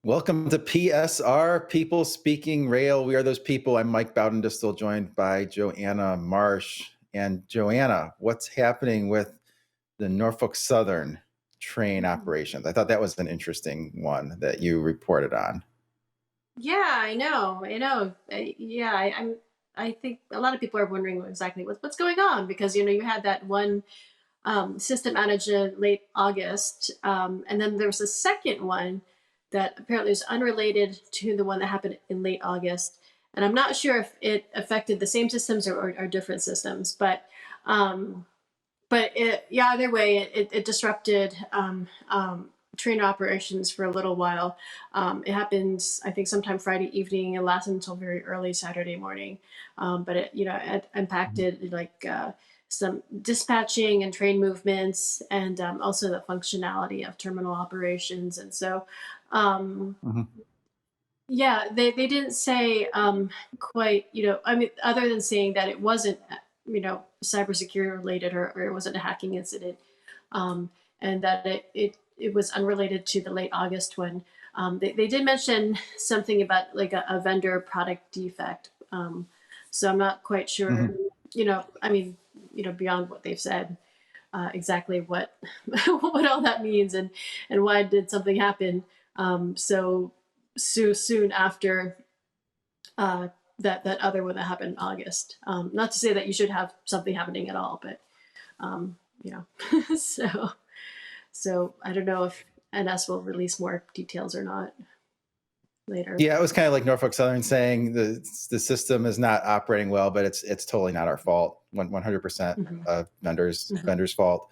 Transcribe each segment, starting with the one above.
Welcome to PSR, People Speaking Rail. We are those people. I'm Mike Baudendistel, joined by Joanna Marsh. And Joanna, what's happening with the Norfolk Southern train Mhm. operations? I thought that was an interesting one that you reported on. Yeah, I know. I know. I think a lot of people are wondering exactly what's going on because you had that one system outage in late August, and then there was a second one that apparently was unrelated to the one that happened in late August. And I'm not sure if it affected the same systems or different systems, um, yeah, either way, it disrupted train operations for a little while. It happens, I think, sometime Friday evening and lasted until very early Saturday morning. But it impacted some dispatching and train movements, and also the functionality of terminal operations. And so, um, Mhm. yeah, they didn't say quite, I mean, other than saying that it wasn't, cybersecurity related, or it wasn't a hacking incident, um, and that it was unrelated to the late August one. They did mention something about like a vendor product defect. So I'm not quite sure, Mhm. I mean, beyond what they've said, exactly what what all that means, and why did something happen so soon after uh, that other one that happened in August. Not to say that you should have something happening at all, but you know, so I don't know if NS will release more details or not later. Yeah, it was kind of like Norfolk Southern saying the system is not operating well, but it's totally not our fault. 100% Hmm. Hmm. vendors fault.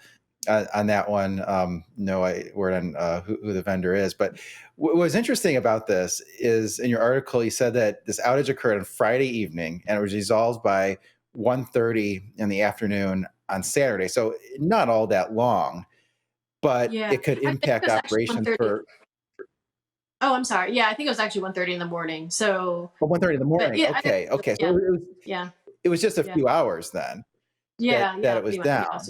On that one, no word on who the vendor is. But what was interesting about this is in your article, you said that this outage occurred on Friday evening and it was resolved by 1:30 in the afternoon on Saturday. So not all that long, but Yeah, it could I think it impact was actually one operations thirty. for Oh, I'm sorry. Yeah, I think it was actually 1:30 in the morning. So, 1:30 in the but morning. yeah, Okay, okay. yeah, So yeah, it was just a yeah, few hours then yeah, that yeah, it was pretty much. Yeah. down.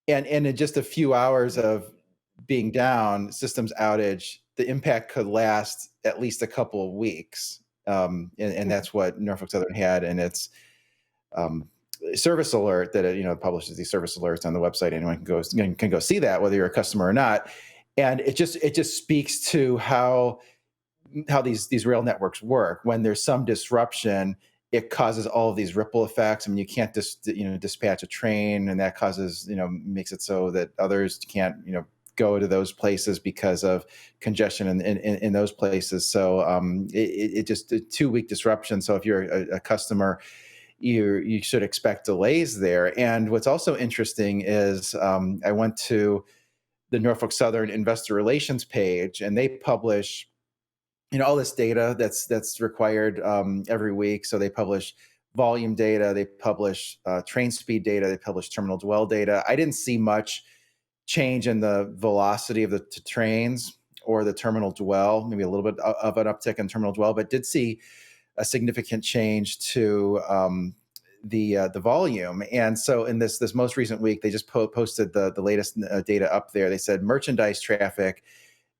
And in just a few hours of being down, systems outage, the impact could last at least a couple of weeks. And Mhm. that's what Norfolk Southern had in its um, service alert that it, publishes these service alerts on the website. Anyone can go see that, whether you're a customer or not. And it just speaks to how these rail networks work. When there's some disruption, it causes all of these ripple effects. I mean, you can't just dispatch a train, and that causes makes it so that others can't go to those places because of congestion in those places. So it just a 2 week disruption. So if you're a customer, you should expect delays there. And what's also interesting is I went to the Norfolk Southern Investor Relations page, and they publish all this data that's required every week. So they publish volume data, they publish train speed data, they publish terminal dwell data. I didn't see much change in the velocity of the trains or the terminal dwell, maybe a little bit of an uptick in terminal dwell, but did see a significant change to the volume. And so in this most recent week, they just posted the latest data up there. They said merchandise traffic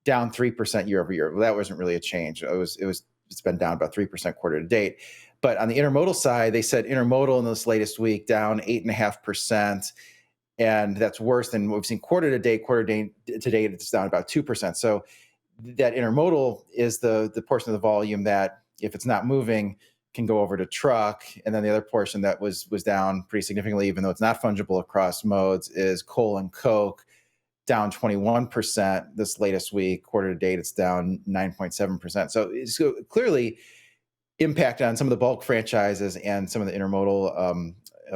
down 3% year over year. Well, that wasn't really a change. It's been down about 3% quarter to date. But on the intermodal side, they said intermodal in this latest week down 8.5%. And that's worse than what we've seen quarter to date. Quarter to date, it's down about 2%. So that intermodal is the portion of the volume that, if it's not moving, can go over to truck. And then the other portion that was down pretty significantly, even though it's not fungible across modes, is coal and coke, down 21% this latest week. Quarter to date, it's down 9.7%. So it's clearly impact on some of the bulk franchises and some of the intermodal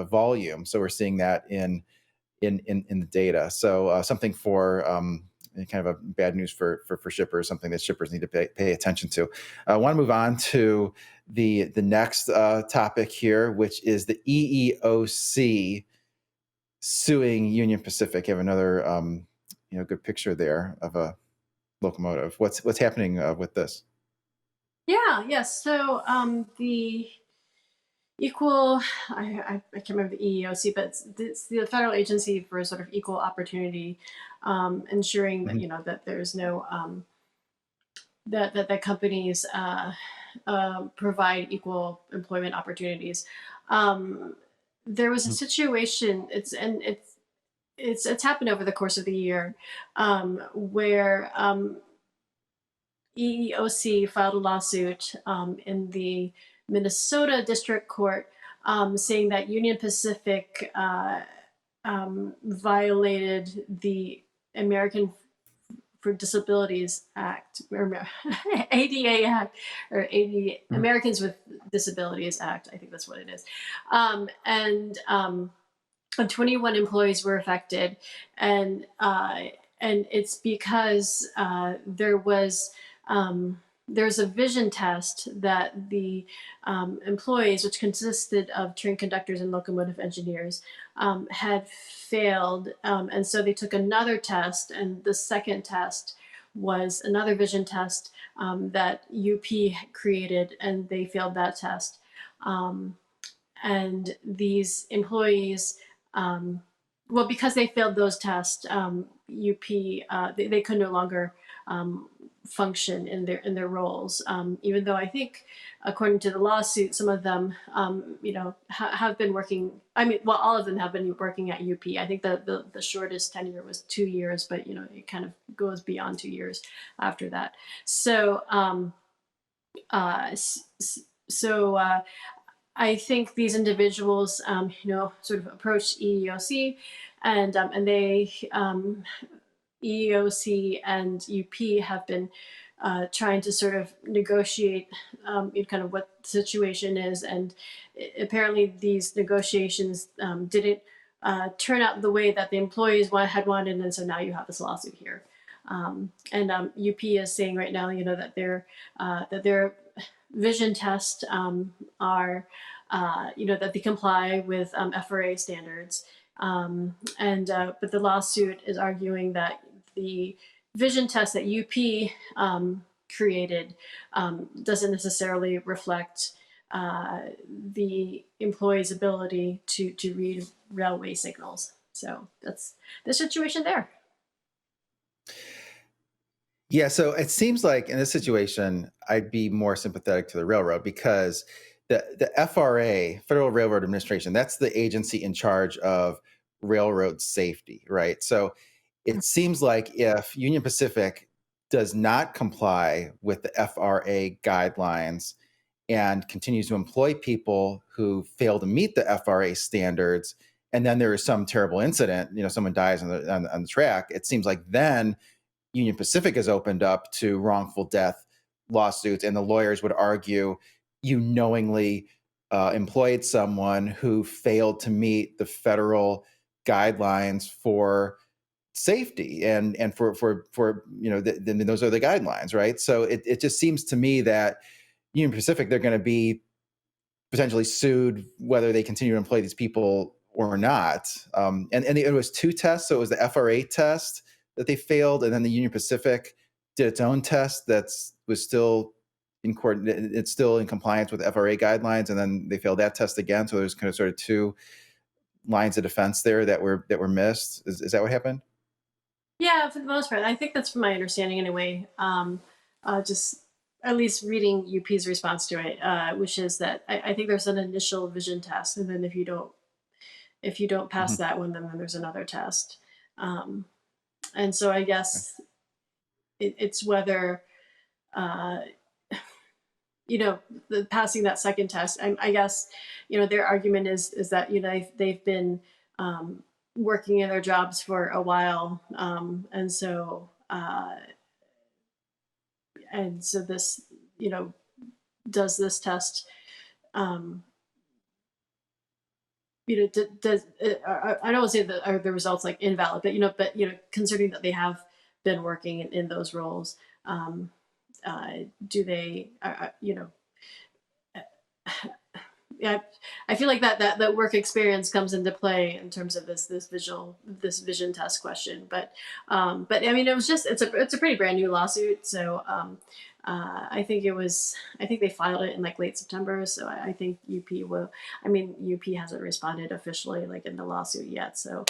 volume. So we're seeing that in the data. So something for kind of a bad news for shippers, something that shippers need to pay attention to. I want to move on to the next topic here, which is the EEOC suing Union Pacific. You have another good picture there of a locomotive. What's happening with this? Yeah, yes. So the equal, I can't remember the EEOC, but it's the federal agency for sort of equal opportunity, ensuring that Mhm. that there's no that companies provide equal employment opportunities. Um, there was a situation. It's happened over the course of the year, where EEOC filed a lawsuit in the Minnesota District Court, saying that Union Pacific violated the American for Disabilities Act, or ADA Act, or Americans with Disabilities Act. I think that's what it is. And 21 employees were affected, and it's because there's a vision test that the employees, which consisted of train conductors and locomotive engineers, had failed, and so they took another test, and the second test was another vision test that UP created, and they failed that test. And these employees, well, because they failed those tests, UP they could no longer function in their roles. Even though I think, according to the lawsuit, some of them, have been working. I mean, well, all of them have been working at UP. I think the shortest tenure was 2 years, but it kind of goes beyond 2 years after that. So. So I think these individuals, sort of approached EEOC, and they EEOC and UP have been trying to sort of negotiate kind of what the situation is, and apparently these negotiations didn't turn out the way that the employees had wanted, and so now you have this lawsuit here. And UP is saying right now, that their vision tests are, that they comply with FRA standards. But the lawsuit is arguing that the vision test that UP created doesn't necessarily reflect the employee's ability to read railway signals. So that's the situation there. Yeah, so it seems like in this situation, I'd be more sympathetic to the railroad, because the FRA, Federal Railroad Administration, that's the agency in charge of railroad safety, right? So it seems like if Union Pacific does not comply with the FRA guidelines and continues to employ people who fail to meet the FRA standards, and then there is some terrible incident, someone dies on the track, it seems like then Union Pacific has opened up to wrongful death lawsuits, and the lawyers would argue you knowingly employed someone who failed to meet the federal guidelines for safety, and for those are the guidelines, right? So it just seems to me that Union Pacific, they're going to be potentially sued whether they continue to employ these people or not. And it was 2 tests, so it was the FRA test that they failed, and then the Union Pacific did its own test was still it's still in compliance with FRA guidelines, and then they failed that test again. So there's kind of sort of 2 lines of defense there that were missed. Is that what happened? Yeah, for the most part, I think that's from my understanding anyway. Just at least reading UP's response to it, which is that I think there's an initial vision test, and then if you don't pass Mm-hmm. that one, then there's another test. And so I guess it's whether passing that second test. I guess their argument is that they've been working in their jobs for a while, and so this does this test does I don't want to say that are the results like invalid, but considering that they have been working in those roles, do they yeah, I feel like that work experience comes into play in terms of this vision test question. But I mean, it's a pretty brand new lawsuit. So I think they filed it in like late September. So I think UP will. I mean, UP hasn't responded officially like in the lawsuit yet. So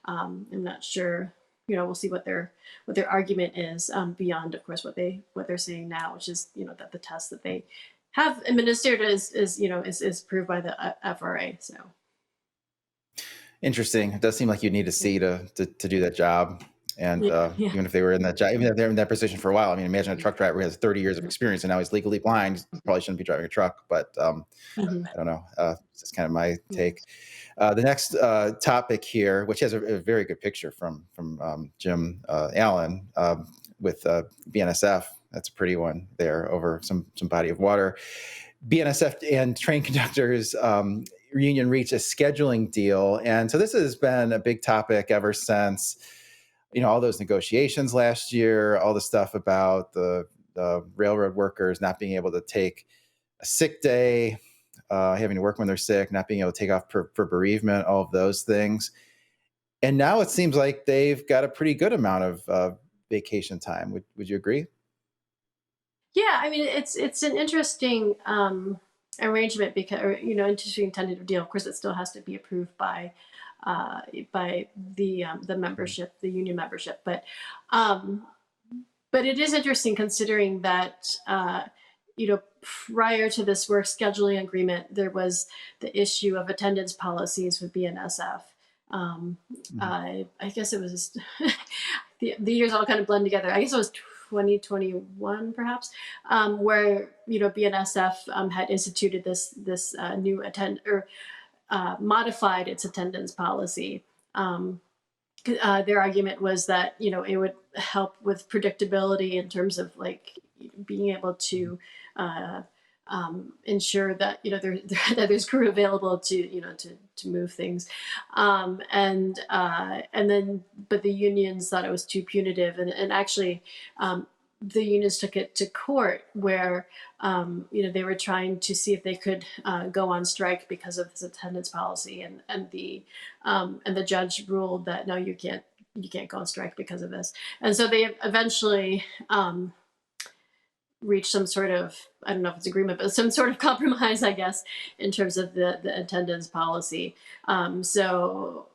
I'm not sure we'll see what their argument is, beyond, of course, what they're saying now, which is, that the test that they have administered is proved by the FRA. So Interesting. It does seem like you need to see to do that job. And yeah, yeah, even if they were in that job, even if they're in that position for a while, I mean, imagine a truck driver who has 30 years of experience and now he's legally blind, probably shouldn't be driving a truck. But hmm I don't know. It's just kind of my yeah. take. The next topic here, which has a very good picture from Jim Allen with BNSF. That's a pretty one there over some body of water. BNSF and train conductors union reached a scheduling deal, and so this has been a big topic ever since all those negotiations last year, all the stuff about the railroad workers not being able to take a sick day, having to work when they're sick, not being able to take off for bereavement, all of those things. And now it seems like they've got a pretty good amount of vacation time. Would you agree? Yeah, I mean, it's an interesting arrangement, because, or, interesting tentative deal. Of course, it still has to be approved by the membership, the union membership. Um, but it is interesting, considering that prior to this work scheduling agreement, there was the issue of attendance policies with BNSF. Mhm. I guess it was the years all kind of blend together. I guess it was 2021, perhaps, where BNSF had instituted this new modified its attendance policy. Their argument was that it would help with predictability in terms of, like, being able to uh, ensure that that there's crew available to move things, and then, but the unions thought it was too punitive, and actually, the unions took it to court, where they were trying to see if they could go on strike because of this attendance policy, and the judge ruled that no, you can't go on strike because of this. And so they eventually reached some sort of, I don't know if it's agreement, but some sort of compromise, I guess, in terms of the attendance policy. So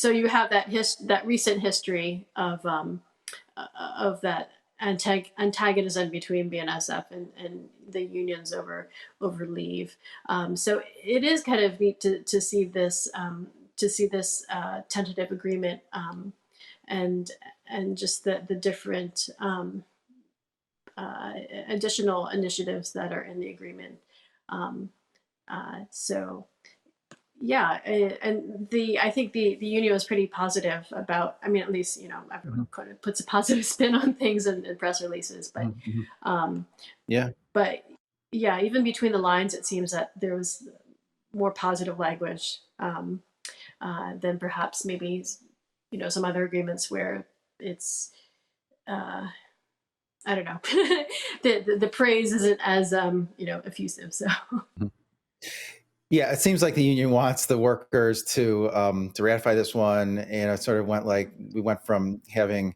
you have that recent history of that antagonism between BNSF and the unions over leave. So it is kind of neat to see this tentative agreement, and just the different additional initiatives that are in the agreement. Um, so yeah, and I think the union was pretty positive about. I mean, at least everyone Mhm. kind of puts a positive spin on things in press releases, but Mhm. Mhm. um, Yeah. but yeah, even between the lines, it seems that there was more positive language, than perhaps maybe some other agreements where it's I don't know, the praise isn't as effusive. So Mhm. Yeah, it seems like the union wants the workers to ratify this one, and it sort of we went from having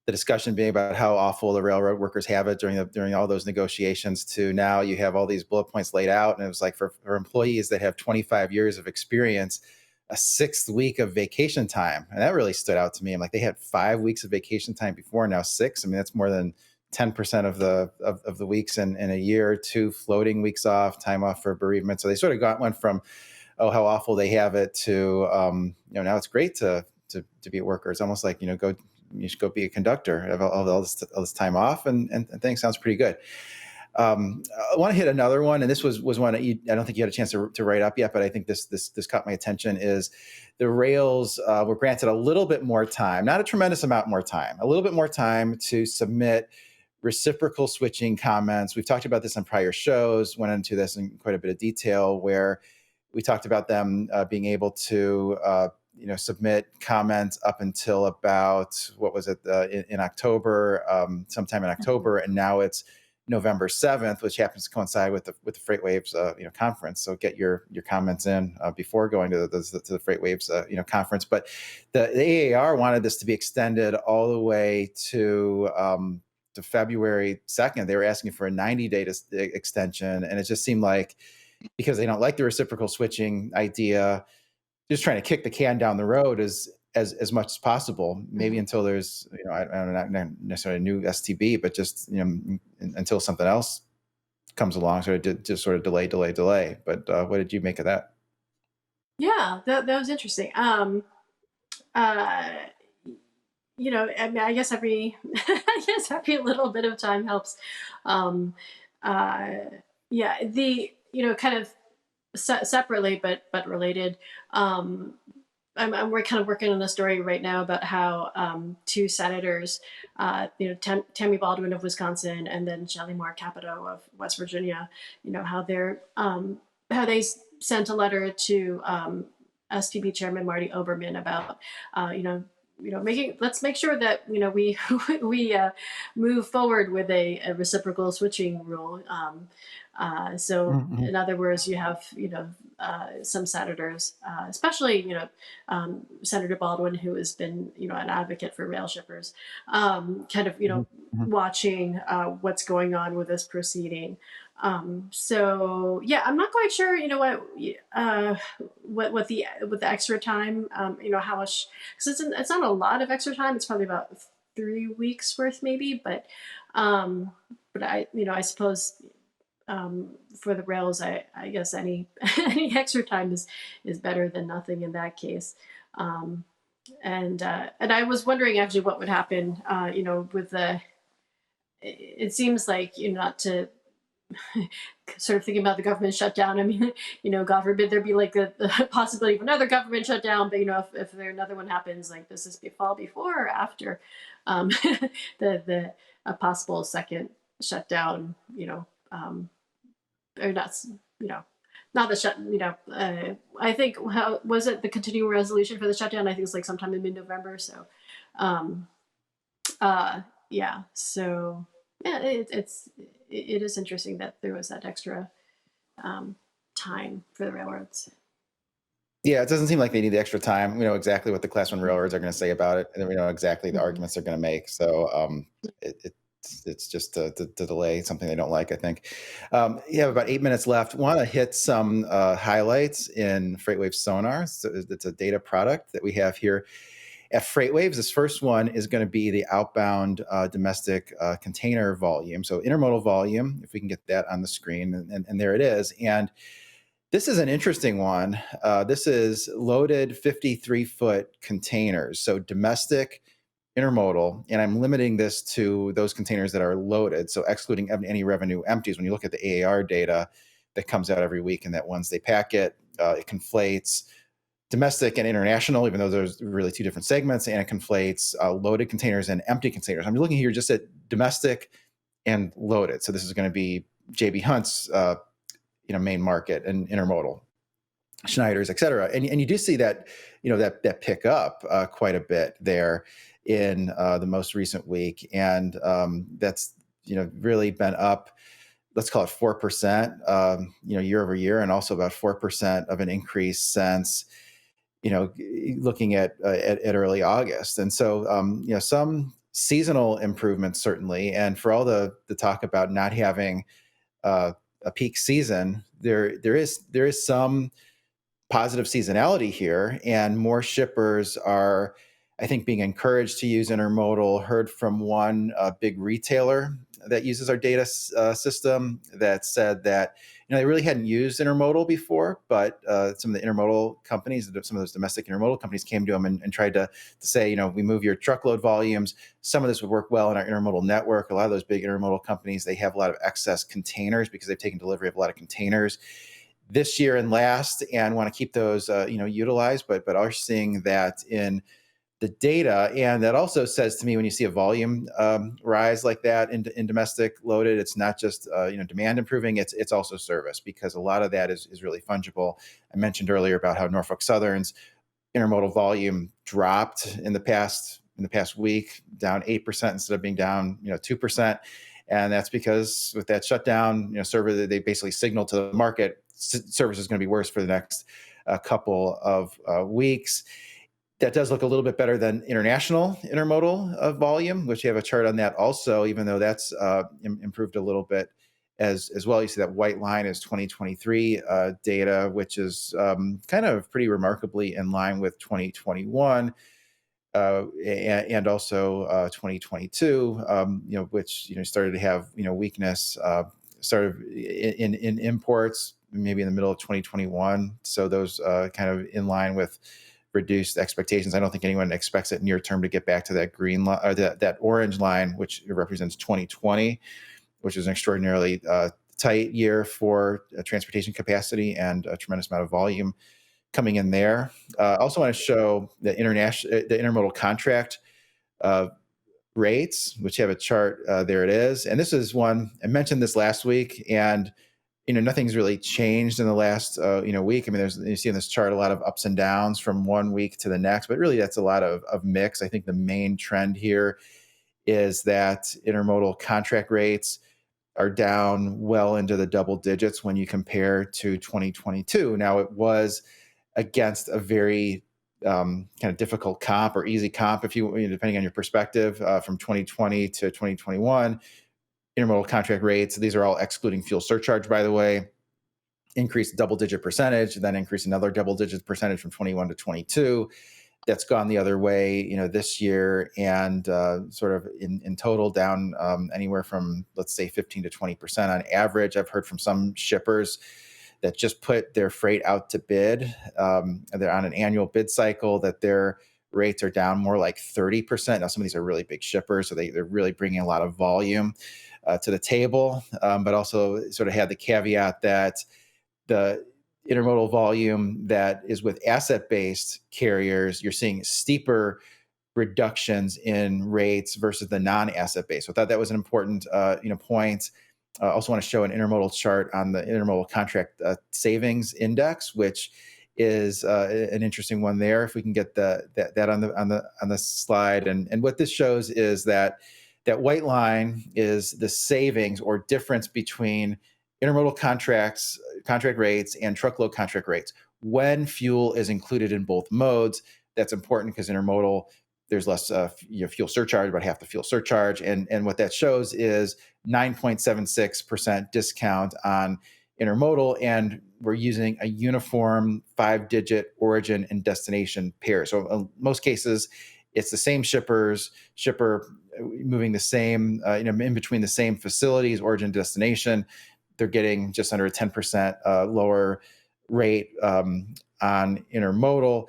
the discussion being about how awful the railroad workers have it during all those negotiations to now you have all these bullet points laid out, and it was like for employees that have 25 years of experience, a sixth week of vacation time, and that really stood out to me. I'm like, they had 5 weeks of vacation time before, now six. I mean, that's more than 10% of the weeks in a year. Two floating weeks off, time off for bereavement. So they sort of went from, oh, how awful they have it, to now it's great to be a worker. It's almost like go, you should go be a conductor, have all this time off, and things sounds pretty good. I want to hit another one, and this was one that I don't think you had a chance to write up yet, but I think this caught my attention. Is the rails were granted a little bit more time, not a tremendous amount more time, a little bit more time to submit reciprocal switching comments. We've talked about this on prior shows, went into this in quite a bit of detail, where we talked about them being able to submit comments up until about, what was it, in October, sometime in October, and now it's November 7th, which happens to coincide with the FreightWaves conference. So get your comments in before going to the FreightWaves conference. But the AAR wanted this to be extended all the way to February 2nd. They were asking for a 90-day extension, and it just seemed like, because they don't like the reciprocal switching idea, just trying to kick the can down the road. Is as much as possible, maybe Mhm. until there's, I don't know, not necessarily a new STB, but just, until something else comes along, sort of just sort of delay. But what did you make of that? Yeah, that was interesting. Uh, I mean, I guess every I guess every little bit of time helps. Um, uh, yeah, the kind of separately but related. Um, we're kind of working on a story right now about how two senators, Tammy Baldwin of Wisconsin and then Shelley Moore Capito of West Virginia, how how they sent a letter to STB Chairman Marty Oberman about, uh, you know, making let's make sure that we we move forward with a reciprocal switching rule. So Mhm, in other words, you have some senators, especially Senator Baldwin, who has been an advocate for rail shippers, kind of mhm, mhm, watching what's going on with this proceeding. So yeah, I'm not quite sure. What the extra time. How much, because it's not a lot of extra time. It's probably about 3 weeks worth, maybe. But I suppose for the rails, I guess any any extra time is better than nothing in that case. Um, and I was wondering actually what would happen, with the. It seems like not to sort of thinking about the government shutdown. I mean, God forbid there be like the possibility of another government shutdown, but if there another one happens, like does this fall before or after um, the a possible second shutdown? Or not, you know, not the shut, I think, how was it, the continuing resolution for the shutdown? I think it's like sometime in mid-November. So, um, uh, yeah. So, yeah, it is interesting that there was that extra um, time for the railroads. Yeah, it doesn't seem like they need the extra time. We know exactly what the Class One railroads are going to say about it, and then we know exactly the Mhm. arguments they're going to make. So it's just to delay something they don't like. I think. You have about 8 minutes left. Want to hit some highlights in FreightWaves Sonar. So it's a data product that we have here at FreightWaves. This first one is going to be the outbound domestic container volume. So intermodal volume, if we can get that on the screen, and there it is. And this is an interesting one. This is loaded 53-foot containers, so domestic intermodal, and I'm limiting this to those containers that are loaded, so excluding any revenue empties. When you look at the AAR data that comes out every week and that once they pack it, it conflates domestic and international, even though there's really two different segments, and it conflates loaded containers and empty containers. I'm looking here just at domestic and loaded. So this is going to be JB Hunt's main market and intermodal, Schneider's, et cetera. And you do see that, that pick up quite a bit there in the most recent week. And that's, really been up, let's call it 4%, year over year, and also about 4% of an increase since, looking at early August. And so, some seasonal improvements certainly. And for all the talk about not having a peak season, there is some positive seasonality here, and more shippers are, I think, being encouraged to use intermodal. Heard from one big retailer that uses our data system that said that they really hadn't used intermodal before, but some of the intermodal companies, some of those domestic intermodal companies, came to them and tried to say, we move your truckload volumes. Some of this would work well in our intermodal network. A lot of those big intermodal companies, they have a lot of excess containers because they've taken delivery of a lot of containers this year and last, and want to keep those utilized, but are seeing that in the data. And that also says to me, when you see a volume rise like that in domestic loaded, it's not just demand improving, it's also service, because a lot of that is really fungible. I mentioned earlier about how Norfolk Southern's intermodal volume dropped in the past week, down 8% instead of being down 2%. And that's because with that shutdown, server, they basically signal to the market service is going to be worse for the next couple of weeks. That does look a little bit better than international intermodal volume, which you have a chart on that also, even though that's improved a little bit as well. You see that white line is 2023 data, which is kind of pretty remarkably in line with 2021. and also 2022, which started to have weakness, started in imports maybe in the middle of 2021. So those kind of in line with reduced expectations. I don't think anyone expects it near term to get back to that green line or that orange line, which represents 2020, which is an extraordinarily tight year for transportation capacity and a tremendous amount of volume coming in there. I also want to show the intermodal contract uh, rates, which have a chart. There it is, and this is one I mentioned this last week, and nothing's really changed in the last week. I mean, you see in this chart a lot of ups and downs from one week to the next, but really that's a lot of mix. I think the main trend here is that intermodal contract rates are down well into the double digits when you compare to 2022. Now, it was against a very kind of difficult comp or easy comp, if depending on your perspective, from 2020 to 2021. Intermodal contract rates, these are all excluding fuel surcharge, by the way, increased double-digit percentage, then increased another double-digit percentage from 21 to 22. That's gone the other way, this year, and sort of in total down anywhere from, let's say, 15 to 20% on average. I've heard from some shippers that just put their freight out to bid. They're on an annual bid cycle, that their rates are down more like 30%. Now, some of these are really big shippers, so they're really bringing a lot of volume to the table, but also sort of had the caveat that the intermodal volume that is with asset-based carriers, you're seeing steeper reductions in rates versus the non-asset based. So I thought that was an important point. I also want to show an intermodal chart on the intermodal contract savings index, which is an interesting one there. If we can get that on the slide, and what this shows is that white line is the savings or difference between intermodal contract rates and truckload contract rates when fuel is included in both modes. That's important because intermodal, there's less fuel surcharge, about half the fuel surcharge. And what that shows is 9.76% discount on intermodal. And we're using a uniform 5-digit origin and destination pair. So in most cases, it's the same shipper moving the same, in between the same facilities, origin, destination. They're getting just under a 10% lower rate on intermodal.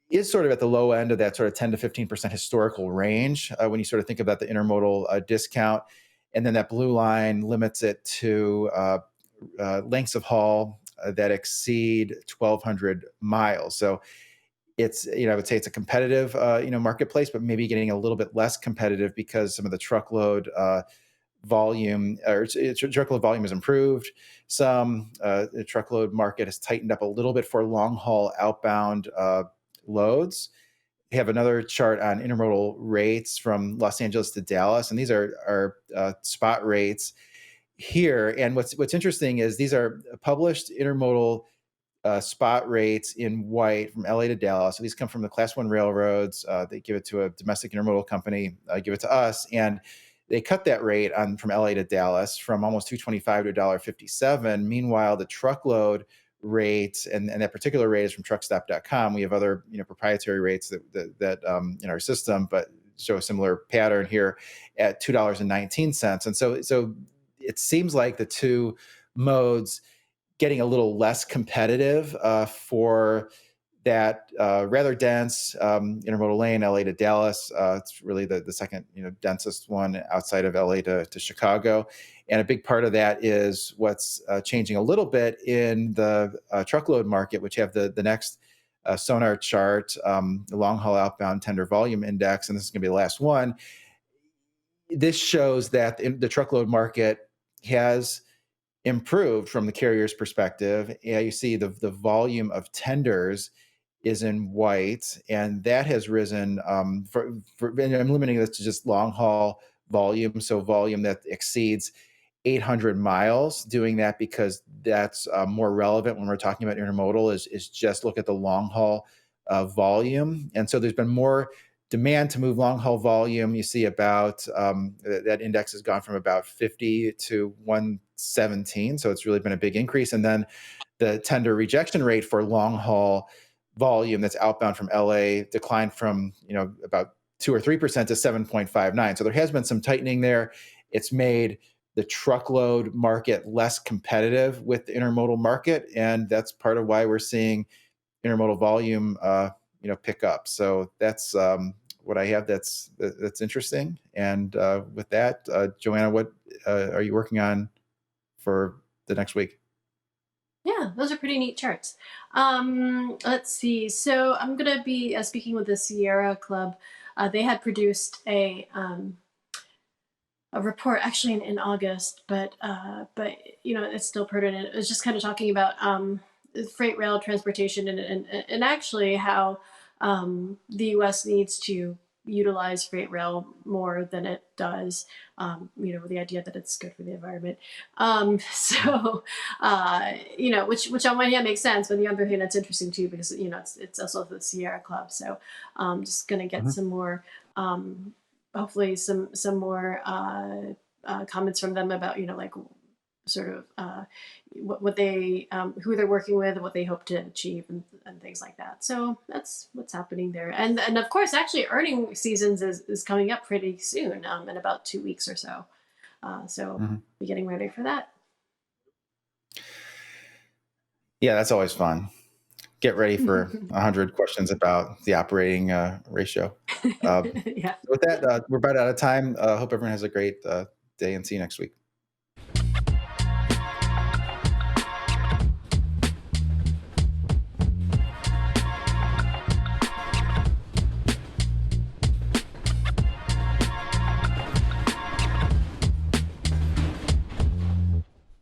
Is sort of at the low end of that sort of 10 to 15% historical range when you sort of think about the intermodal discount. And then that blue line limits it to lengths of haul that exceed 1,200 miles. So it's, I would say it's a competitive, marketplace, but maybe getting a little bit less competitive because some of the truckload volume has improved. The truckload market has tightened up a little bit for long haul outbound loads. We have another chart on intermodal rates from Los Angeles to Dallas, and these are spot rates here. And what's interesting is these are published intermodal spot rates in white from LA to Dallas. So these come from the Class 1 railroads. They give it to a domestic intermodal company, give it to us, and they cut that rate from LA to Dallas from almost $2.25 to $1.57. Meanwhile, the truckload rate, and that particular rate is from truckstop.com. We have other proprietary rates that in our system, but show a similar pattern here at $2.19. And so it seems like the two modes getting a little less competitive for that rather dense intermodal lane, LA to Dallas. It's really the second densest one outside of LA to Chicago. And a big part of that is what's changing a little bit in the truckload market, which have the next sonar chart, the long haul outbound tender volume index. And this is going to be the last one. This shows that the truckload market has improved from the carrier's perspective. Yeah, you see the volume of tenders is in white, and that has risen and I'm limiting this to just long haul volume, so volume that exceeds 800 miles. Doing that because that's more relevant when we're talking about intermodal is just look at the long haul volume. And so there's been more demand to move long haul volume. You see about that index has gone from about 50 to 117. So it's really been a big increase. And then the tender rejection rate for long haul volume that's outbound from LA declined from, about 2 or 3% to 7.59. So there has been some tightening there. It's made the truckload market less competitive with the intermodal market, and that's part of why we're seeing intermodal volume, pick up. So that's what I have. That's interesting. And with that, Joanna, what are you working on for the next week? Yeah, those are pretty neat charts. Let's see. So I'm going to be speaking with the Sierra Club. They had produced a report actually in August, but it's still pertinent. It was just kind of talking about freight rail transportation and actually how the U.S. needs to utilize freight rail more than it does. The idea that it's good for the environment. Which on one hand makes sense, but on the other hand, it's interesting too because it's also the Sierra Club. So just going to get some more. Hopefully some more comments from them about like sort of what they who they're working with and what they hope to achieve and things like that. So that's what's happening there. And of course actually earning seasons is coming up pretty soon, in about 2 weeks or so. So be getting ready for that. Yeah, that's always fun. Get ready for 100 questions about the operating ratio. Yeah. With that, we're about out of time. Hope everyone has a great day and see you next week.